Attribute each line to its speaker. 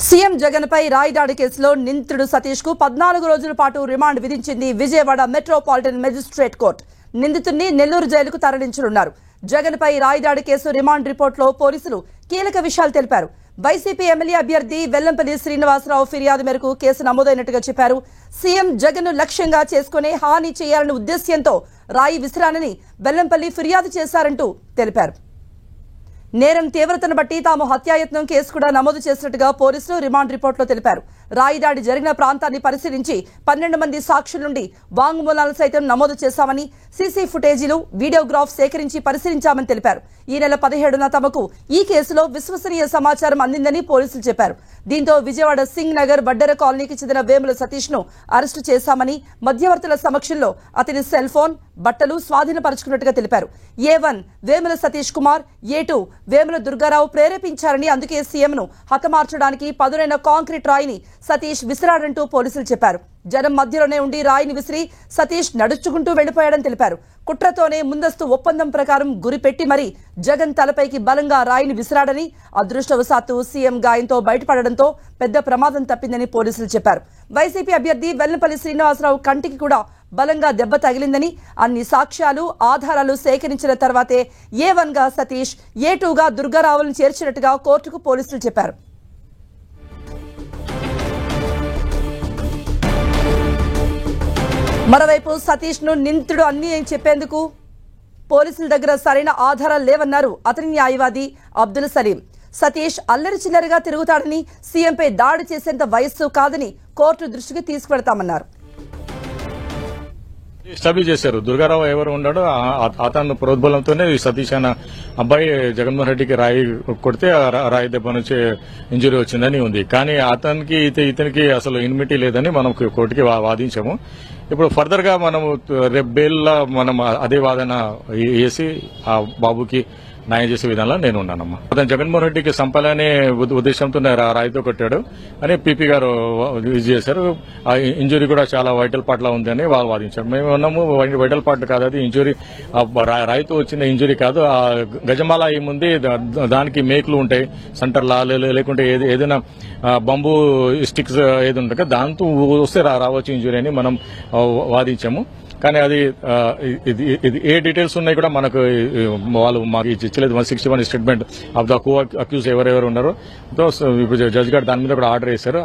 Speaker 1: CM Jagan పై రాయిదాడి కేసులో నిందితుడు సతీష్ కు 14 రోజుల పాటు రిమాండ్ విధించింది విజయవాడ మెట్రోపాలిటన్ మెజిస్ట్రేట్ కోర్టు. నిందితుడిని నెల్లూరు జైలుకు తరలించనున్నారు. జగన్ పై రాయిదాడి కేసు రిమాండ్ రిపోర్టులో పోలీసులు కీలక విషయాలు తెలిపారు. వైసీపీ ఎమ్మెల్యే అభ్యర్థి వెల్లంపల్లి శ్రీనివాసరావు ఫిర్యాదు మేరకు కేసు నమోదైనట్టుగా చెప్పారు. సీఎం జగన్ లక్ష్యంగా చేసుకునే హాని చేయాలనే ఉద్దేశ్యంతో రాయి విసిరానని వెల్లంపల్లి ఫిర్యాదు చేశారంటూ తెలిపారు. నేరం తీవ్రతను బట్టి తాము హత్యాయత్నం కేసు కూడా నమోదు చేసినట్టుగా పోలీసులు రిమాండ్ రిపోర్టులో తెలిపారు. రాయిదాడి జరిగిన ప్రాంతాన్ని పరిశీలించి 12 మంది సాక్షుల నుండి వాంగ్మూలాలు సైతం నమోదు చేశామని, సీసీ ఫుటేజీలు, వీడియోగ్రాఫ్ సేకరించి పరిశీలించామని తెలిపారు. ఈ నెల 17న తమకు ఈ కేసులో విశ్వసనీయ సమాచారం అందిందని పోలీసులు చెప్పారు. దీంతో విజయవాడ సింగ్ నగర్ వడ్డెర కాలనీకి చెందిన వేముల సతీష్ ను అరెస్టు చేశామని, మధ్యవర్తుల సమక్షంలో అతని సెల్ ఫోన్, బట్టలు స్వాధీనపరుచుకున్నట్టుగా తెలిపారు. A1 వేముల సతీష్ కుమార్, A2 వేముల దుర్గారావు ప్రేరేపించారని, అందుకే సీఎంను హతమార్చడానికి పదునైన కాంక్రీట్ రాయిని సతీష్ విసిరాడంటూ పోలీసులు చెప్పారు. జనం మధ్యలోనే ఉండి రాయిని విసిరి సతీష్ నడుచుకుంటూ వెళ్లిపోయాడని తెలిపారు. కుట్రతోనే ముందస్తు ఒప్పందం ప్రకారం గురిపెట్టి మరీ జగన్ తలపైకి బలంగా రాయిని విసిరాడని, అదృష్టవశాత్తు సీఎం గాయంతో బయటపడడంతో పెద్ద ప్రమాదం తప్పిందని పోలీసులు చెప్పారు. వైసీపీ అభ్యర్థి వెల్లంపల్లి శ్రీనివాసరావు కంటికి కూడా బలంగా దెబ్బ తగిలిందని, అన్ని సాక్ష్యాలు, ఆధారాలు సేకరించిన తర్వాతే A1 గా సతీష్, A2 గా దుర్గారావులను చేర్చినట్టుగా కోర్టుకు పోలీసులు చెప్పారు. మరోవైపు సతీష్ ను నిందితుడు అన్ని చెప్పేందుకు పోలీసుల దగ్గర సరైన ఆధారాలు లేవన్నారు అతని న్యాయవాది అబ్దుల్ సలీం. సతీష్ అల్లరి చిల్లరిగా తిరుగుతాడని, సీఎంపై దాడి చేసేంత వయస్సు కాదని కోర్టు దృష్టికి తీసుకువెడతామన్నారు.
Speaker 2: ఎస్టాబ్లిష్ చేశారు. దుర్గారావు ఎవరు ఉన్నాడో అతను ప్రోద్బలంతోనే సతీష్ అన్న అబ్బాయి జగన్మోహన్ రెడ్డికి రాయి కొడితే రాయి దెబ్బ నుంచి ఇంజురీ వచ్చిందని ఉంది. కానీ అతనికి ఇతనికి అసలు ఇన్మిటీ లేదని మనం కోర్టుకి వాదించాము. ఇప్పుడు ఫర్దర్ గా మనము రేపు బెయిల్లో మనం అదే వాదన వేసి ఆ బాబుకి న్యాయం చేసే విధానంలో నేను ఉన్నానమ్మా. అతను జగన్మోహన్ రెడ్డికి సంపాలనే ఉద్దేశంతో రాయితో కొట్టాడు అని పీపీ గారు ఇది చేశారు. ఆ ఇంజురీ కూడా చాలా వైటల్ పార్ట్ లా ఉంది అని వాళ్ళు వాదించారు. మేము ఉన్నాము వైటల్ పార్ట్ కాదు, అది ఇంజురీ రాయితో వచ్చిన ఇంజురీ కాదు. ఆ గజమాల ఏముంది, దానికి మేకులు ఉంటాయి సెంటర్లా, లేకుంటే ఏదైనా బంబూ స్టిక్స్ ఏది ఉంటుంది దాంతో వస్తే రావచ్చు ఇంజురీ అని మనం వాదించాము. కానీ అది ఏ డీటెయిల్స్ ఉన్నాయి కూడా మనకు వాళ్ళు మాకు ఇచ్చలేదు. 161 statement of the co accused ఎవరెవరు ఉన్నారో ఇప్పుడు జడ్జి గారు దాని మీద కూడా ఆర్డర్ చేశారు.